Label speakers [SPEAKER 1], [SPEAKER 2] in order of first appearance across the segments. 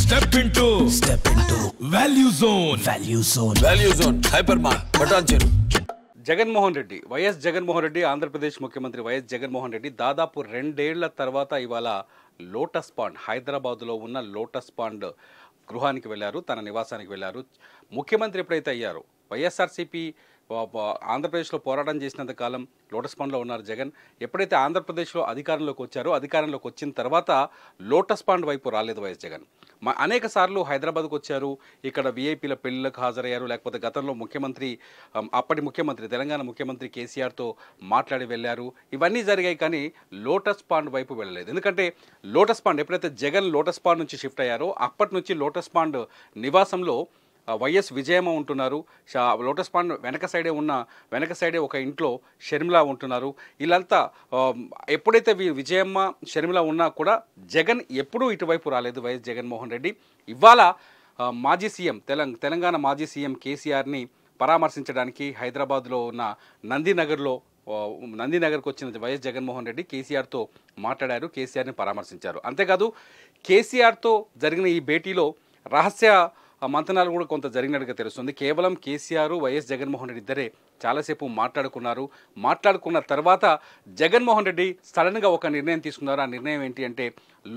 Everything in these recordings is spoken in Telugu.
[SPEAKER 1] Step into Value Zone. Value Zone. Hypermart. Bhatancheru.
[SPEAKER 2] Jaganmohan Reddy YS Jaganmohan Reddy Andhra Pradesh ముఖ్యమంత్రి వైఎస్ జగన్మోహన్ రెడ్డి దాదాపు 2 ఏళ్ల తర్వాత ఇవాళ లోటస్ పాండ్ హైదరాబాద్లో ఉన్న లోటస్ పాండ్ గృహానికి వెళ్ళారు, తన నివాసానికి వెళ్ళారు. ముఖ్యమంత్రి ఎప్పుడైతే అయ్యారో వైఎస్ఆర్సీపీ ఆంధ్రప్రదేశ్లో పోరాటం చేసినంత కాలం లోటస్ పాండ్లో ఉన్నారు జగన్. ఎప్పుడైతే ఆంధ్రప్రదేశ్లో అధికారంలోకి వచ్చారో అధికారంలోకి వచ్చిన తర్వాత లోటస్ పాండ్ వైపు రాలేదు వైఎస్ జగన్. అనేక సార్లు హైదరాబాద్కు వచ్చారు, ఇక్కడ వీఐపీల పెళ్లిలకు హాజరయ్యారు, లేకపోతే గతంలో ముఖ్యమంత్రి అప్పటి ముఖ్యమంత్రి తెలంగాణ ముఖ్యమంత్రి కేసీఆర్తో మాట్లాడి వెళ్ళారు. ఇవన్నీ జరిగాయి, కానీ లోటస్ పాండ్ వైపు వెళ్ళలేదు. ఎందుకంటే లోటస్ పాండ్ ఎప్పుడైతే జగన్ లోటస్ పాండ్ నుంచి షిఫ్ట్ అయ్యారో అప్పటి నుంచి లోటస్ పాండ్ నివాసంలో వైఎస్ విజయమ్మ ఉంటున్నారు. లోటస్ పాండ్ వెనక సైడే ఒక ఇంట్లో షర్మిల ఉంటున్నారు. వీళ్ళంతా ఎప్పుడైతే విజయమ్మ షర్మిల ఉన్నా కూడా జగన్ ఎప్పుడూ ఇటువైపు రాలేదు వైఎస్ జగన్మోహన్ రెడ్డి. ఇవాళ మాజీ సీఎం తెలంగాణ మాజీ సీఎం కేసీఆర్ని పరామర్శించడానికి హైదరాబాద్లో ఉన్న నందినగర్కు వచ్చిన వైఎస్ జగన్మోహన్ రెడ్డి కేసీఆర్తో మాట్లాడారు, కేసీఆర్ని పరామర్శించారు. అంతేకాదు కేసీఆర్తో జరిగిన ఈ భేటీలో రహస్య మంతనాలు కూడా కొంత జరిగినట్టుగా తెలుస్తుంది. కేవలం కేసీఆర్ వైఎస్ జగన్మోహన్ రెడ్డి ఇద్దరే చాలాసేపు మాట్లాడుకున్న తర్వాత జగన్మోహన్ రెడ్డి సడన్గా ఒక నిర్ణయం తీసుకున్నారు. ఆ నిర్ణయం ఏంటి అంటే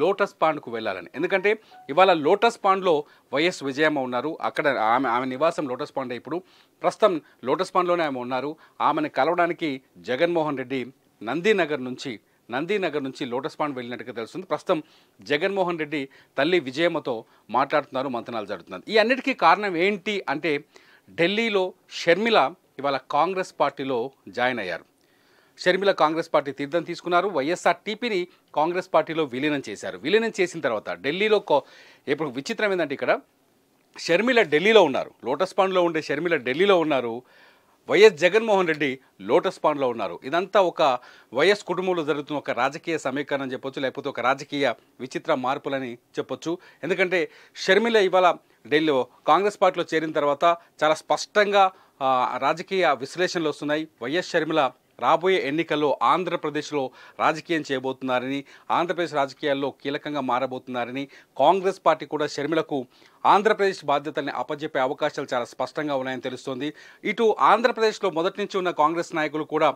[SPEAKER 2] లోటస్ పాండ్కు వెళ్ళాలని. ఎందుకంటే ఇవాళ లోటస్ పాండ్లో వైఎస్ విజయమ్మ ఉన్నారు. అక్కడ ఆమె నివాసం లోటస్ పాండ్. ఇప్పుడు ప్రస్తుతం లోటస్ పాండ్లోనే ఆమె ఉన్నారు. ఆమెను కలవడానికి జగన్మోహన్ రెడ్డి నందినగర్ నుంచి లోటస్ పాండ్ వెళ్ళినట్టుగా తెలుస్తుంది. ప్రస్తుతం జగన్మోహన్ రెడ్డి తల్లి విజయమ్మతో మాట్లాడుతున్నారు, మంతనాలు జరుగుతున్నారు. ఈ అన్నిటికీ కారణం ఏంటి అంటే ఢిల్లీలో షర్మిల ఇవాళ కాంగ్రెస్ పార్టీలో జాయిన్ అయ్యారు. షర్మిల కాంగ్రెస్ పార్టీ తీర్థం తీసుకున్నారు, వైఎస్ఆర్టీపీని కాంగ్రెస్ పార్టీలో విలీనం చేశారు. విలీనం చేసిన తర్వాత ఢిల్లీలో ఇప్పుడు విచిత్రం ఏంటంటే ఇక్కడ షర్మిల ఢిల్లీలో ఉన్నారు, లోటస్ పాండ్లో ఉండే షర్మిల ఢిల్లీలో ఉన్నారు, వైఎస్ జగన్మోహన్ రెడ్డి లోటస్ పాండ్లో ఉన్నారు. ఇదంతా ఒక వైఎస్ కుటుంబంలో జరుగుతున్న ఒక రాజకీయ సమీకరణం చెప్పొచ్చు, లేకపోతే ఒక రాజకీయ విచిత్ర మార్పులని చెప్పొచ్చు. ఎందుకంటే షర్మిల ఇవాళ ఢిల్లీలో కాంగ్రెస్ పార్టీలో చేరిన తర్వాత చాలా స్పష్టంగా రాజకీయ విశ్లేషణలు వస్తున్నాయి. వైఎస్ షర్మిల రాబోయే ఎన్నికల్లో ఆంధ్రప్రదేశ్లో రాజకీయం చేయబోతున్నారని, ఆంధ్రప్రదేశ్ రాజకీయాల్లో కీలకంగా మారబోతున్నారని, కాంగ్రెస్ పార్టీ కూడా షర్మిలకు ఆంధ్రప్రదేశ్ బాధ్యతల్ని అప్పజెప్పే అవకాశాలు చాలా స్పష్టంగా ఉన్నాయని తెలుస్తోంది. ఇటు ఆంధ్రప్రదేశ్లో మొదటి నుంచి ఉన్న కాంగ్రెస్ నాయకులు కూడా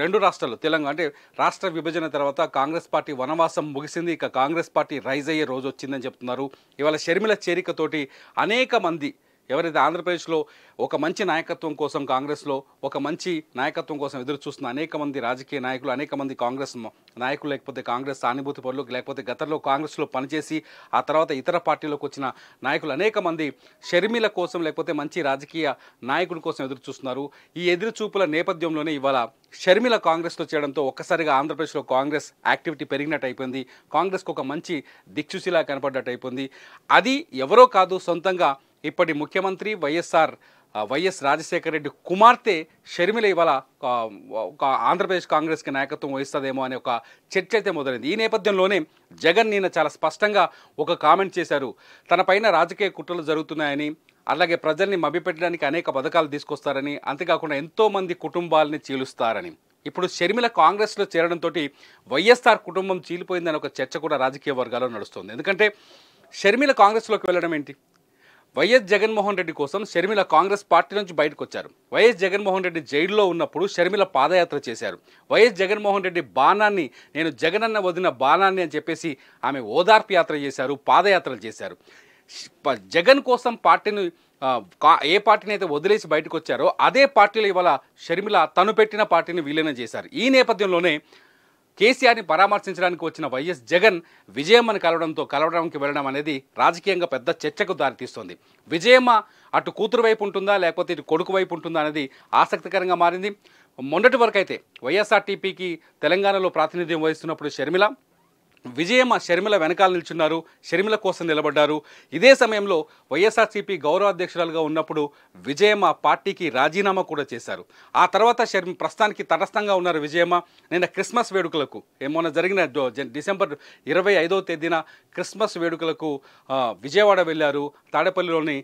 [SPEAKER 2] రెండు రాష్ట్రాలు తెలంగాణ అంటే రాష్ట్ర విభజన తర్వాత కాంగ్రెస్ పార్టీ వనవాసం ముగిసింది, ఇక కాంగ్రెస్ పార్టీ రైజ్ అయ్యే రోజు వచ్చిందని చెప్తున్నారు. ఇవాళ షర్మిల చేరికతోటి అనేక మంది ఎవరైతే ఆంధ్రప్రదేశ్లో ఒక మంచి నాయకత్వం కోసం కాంగ్రెస్లో ఒక మంచి నాయకత్వం కోసం ఎదురు చూస్తున్న అనేక మంది రాజకీయ నాయకులు, అనేక మంది కాంగ్రెస్ నాయకులు, లేకపోతే కాంగ్రెస్ సానుభూతి పరులు, లేకపోతే గతంలో కాంగ్రెస్లో పనిచేసి ఆ తర్వాత ఇతర పార్టీలోకి వచ్చిన నాయకులు అనేక మంది షర్మిల కోసం లేకపోతే మంచి రాజకీయ నాయకుడి కోసం ఎదురు చూస్తున్నారు. ఈ ఎదురు చూపుల నేపథ్యంలోనే ఇవాళ షర్మిల కాంగ్రెస్లో చేయడంతో ఒక్కసారిగా ఆంధ్రప్రదేశ్లో కాంగ్రెస్ యాక్టివిటీ పెరిగినట్టు అయిపోయింది. కాంగ్రెస్కి ఒక మంచి దిక్సూచిలా కనపడ్డట్టు అయిపోయింది. అది ఎవరో కాదు, సొంతంగా ఇప్పటి ముఖ్యమంత్రి వైఎస్ రాజశేఖర రెడ్డి కుమార్తె షర్మిల ఇవాళ ఆంధ్రప్రదేశ్ కాంగ్రెస్కి నాయకత్వం వహిస్తుందేమో అనే ఒక చర్చ అయితే మొదలైంది. ఈ నేపథ్యంలోనే జగన్ నిన్న చాలా స్పష్టంగా ఒక కామెంట్ చేశారు. తన పైన రాజకీయ కుట్రలు జరుగుతున్నాయని, అలాగే ప్రజల్ని మభ్యపెట్టడానికి అనేక పథకాలు తీసుకొస్తారని, అంతేకాకుండా ఎంతోమంది కుటుంబాలని చీలుస్తారని. ఇప్పుడు షర్మిల కాంగ్రెస్లో చేరడంతో వైఎస్ఆర్ కుటుంబం చీలిపోయిందని ఒక చర్చ కూడా రాజకీయ వర్గాల్లో నడుస్తుంది. ఎందుకంటే షర్మిల కాంగ్రెస్లోకి వెళ్ళడం ఏంటి? వైఎస్ జగన్మోహన్ రెడ్డి కోసం షర్మిల కాంగ్రెస్ పార్టీ నుంచి బయటకు వచ్చారు. వైఎస్ జగన్మోహన్ రెడ్డి జైల్లో ఉన్నప్పుడు షర్మిల పాదయాత్ర చేశారు. వైఎస్ జగన్మోహన్ రెడ్డి బాణాన్ని, నేను జగనన్న వదిన బాణాన్ని అని చెప్పేసి ఆమె ఓదార్పు యాత్ర చేశారు, పాదయాత్రలు చేశారు. జగన్ కోసం పార్టీని ఏ పార్టీని అయితే వదిలేసి బయటకు వచ్చారో అదే పార్టీలో ఇవాళ షర్మిల తను పెట్టిన పార్టీని విలీనం చేశారు. ఈ నేపథ్యంలోనే కేసీఆర్ని పరామర్శించడానికి వచ్చిన వైఎస్ జగన్ విజయమ్మని కలవడానికి వెళ్ళడం అనేది రాజకీయంగా పెద్ద చర్చకు దారితీస్తోంది. విజయమ్మ అటు కూతురు వైపు ఉంటుందా లేకపోతే ఇటు కొడుకు వైపు ఉంటుందా అనేది ఆసక్తికరంగా మారింది. మొన్నటి వరకు అయితే వైఎస్ఆర్టీపీకి తెలంగాణలో ప్రాతినిధ్యం వహిస్తున్నప్పుడు షర్మిల వెనకాల నిల్చున్నారు, షర్మిల కోసం నిలబడ్డారు. ఇదే సమయంలో వైఎస్ఆర్సీపీ గౌరవ అధ్యక్షురాలుగా ఉన్నప్పుడు విజయమ్మ పార్టీకి రాజీనామా కూడా చేశారు. ఆ తర్వాత ప్రస్తుతానికి తటస్థంగా ఉన్నారు విజయమ్మ. నిన్న క్రిస్మస్ వేడుకలకు మొన్న జరిగిన డిసెంబర్ 25వ తేదీన క్రిస్మస్ వేడుకలకు విజయవాడ వెళ్ళారు. తాడేపల్లిలోని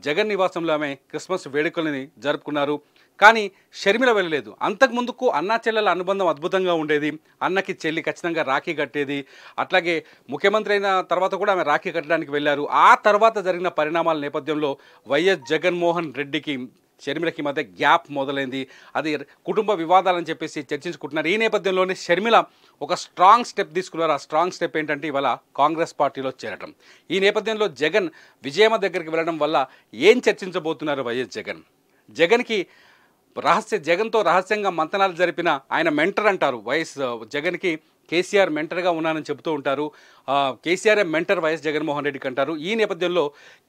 [SPEAKER 2] జగన్ నివాసంలో ఆమె క్రిస్మస్ వేడుకలని జరుపుకున్నారు. కానీ షర్మిల వెళ్ళలేదు. అంతకుముందుకు అన్నా చెల్లెల అనుబంధం అద్భుతంగా ఉండేది. అన్నకి చెల్లి ఖచ్చితంగా రాఖీ కట్టేది. అట్లాగే ముఖ్యమంత్రి అయిన తర్వాత కూడా ఆమె రాఖీ కట్టడానికి వెళ్ళారు. ఆ తర్వాత జరిగిన పరిణామాల నేపథ్యంలో వైఎస్ జగన్మోహన్ రెడ్డికి షర్మిలకి మధ్య గ్యాప్ మొదలైంది. అది కుటుంబ వివాదాలని చెప్పేసి చర్చించుకుంటున్నారు. ఈ నేపథ్యంలోనే షర్మిల ఒక స్ట్రాంగ్ స్టెప్ తీసుకున్నారు. ఆ స్ట్రాంగ్ స్టెప్ ఏంటంటే ఇవాళ కాంగ్రెస్ పార్టీలో చేరటం. ఈ నేపథ్యంలో జగన్ విజయమ్మ దగ్గరికి వెళ్ళడం వల్ల ఏం చర్చించబోతున్నారు వైఎస్ జగన్కి జగన్తో రహస్యంగా మంతనాలు జరిపిన ఆయన మెంటర్ అంటారు. జగన్కి కేసీఆర్ మెంటర్గా ఉన్నానని చెబుతూ ఉంటారు. కేసీఆర్ మెంటర్ వైఎస్ జగన్మోహన్ రెడ్డికి అంటారు. ఈ నేపథ్యంలో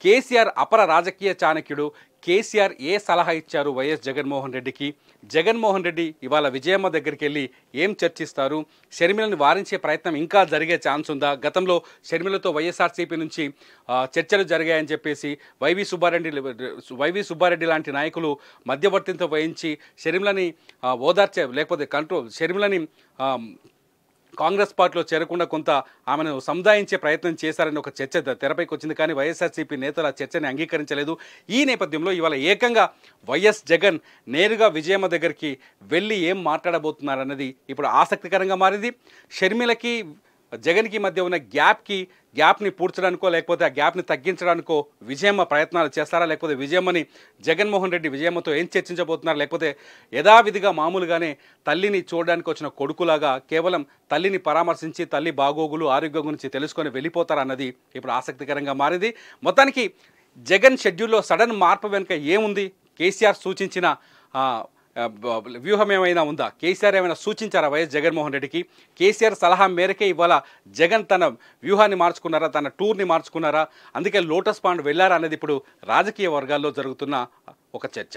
[SPEAKER 2] కేసీఆర్ అపర రాజకీయ చాణక్యుడు. కేసీఆర్ ఏ సలహా ఇచ్చారు వైఎస్ జగన్మోహన్ రెడ్డికి? జగన్మోహన్ రెడ్డి ఇవాళ విజయమ్మ దగ్గరికి వెళ్ళి ఏం చర్చిస్తారు? షర్మిలను వారించే ప్రయత్నం ఇంకా జరిగే ఛాన్స్ ఉందా? గతంలో షర్మిలతో వైఎస్ఆర్సీపీ నుంచి చర్చలు జరిగాయని చెప్పేసి వైవి సుబ్బారెడ్డి లాంటి నాయకులు మధ్యవర్తిత్వం వహించి షర్మిలని ఓదార్చే లేకపోతే షర్మిలని కాంగ్రెస్ పార్టీలో చేరకుండా కొంత ఆమెను సముదాయించే ప్రయత్నం చేశారని ఒక చర్చ తెరపైకి వచ్చింది. కానీ వైఎస్ఆర్సీపీ నేతలు ఆ చర్చని అంగీకరించలేదు. ఈ నేపథ్యంలో ఇవాళ ఏకంగా వైఎస్ జగన్ నేరుగా విజయమ్మ దగ్గరికి వెళ్ళి ఏం మాట్లాడబోతున్నారన్నది ఇప్పుడు ఆసక్తికరంగా మారింది. షర్మిలకి జగన్కి మధ్య ఉన్న గ్యాప్ని పూడ్చడానికో లేకపోతే ఆ గ్యాప్ని తగ్గించడానికో విజయమ్మ ప్రయత్నాలు చేస్తారా? లేకపోతే విజయమ్మని జగన్మోహన్ రెడ్డి విజయమ్మతో ఏం చర్చించబోతున్నారు? లేకపోతే యథావిధిగా మామూలుగానే తల్లిని చూడడానికి వచ్చిన కొడుకులాగా కేవలం తల్లిని పరామర్శించి తల్లి బాగోగులు ఆరోగ్యం గురించి తెలుసుకొని వెళ్ళిపోతారన్నది ఇప్పుడు ఆసక్తికరంగా మారింది. మొత్తానికి జగన్ షెడ్యూల్లో సడన్ మార్పు వెనుక ఏముంది? కేసీఆర్ సూచించిన వ్యూహం ఏమైనా ఉందా? కేసీఆర్ ఏమైనా సూచించారా వైఎస్ జగన్మోహన్ రెడ్డికి? కేసీఆర్ సలహా మేరకే ఇవాళ జగన్ తన వ్యూహాన్ని మార్చుకున్నారా? తన టూర్ని మార్చుకున్నారా? అందుకే లోటస్ పాండ్ వెళ్ళారా అనేది ఇప్పుడు రాజకీయ వర్గాల్లో జరుగుతున్న ఒక చర్చ.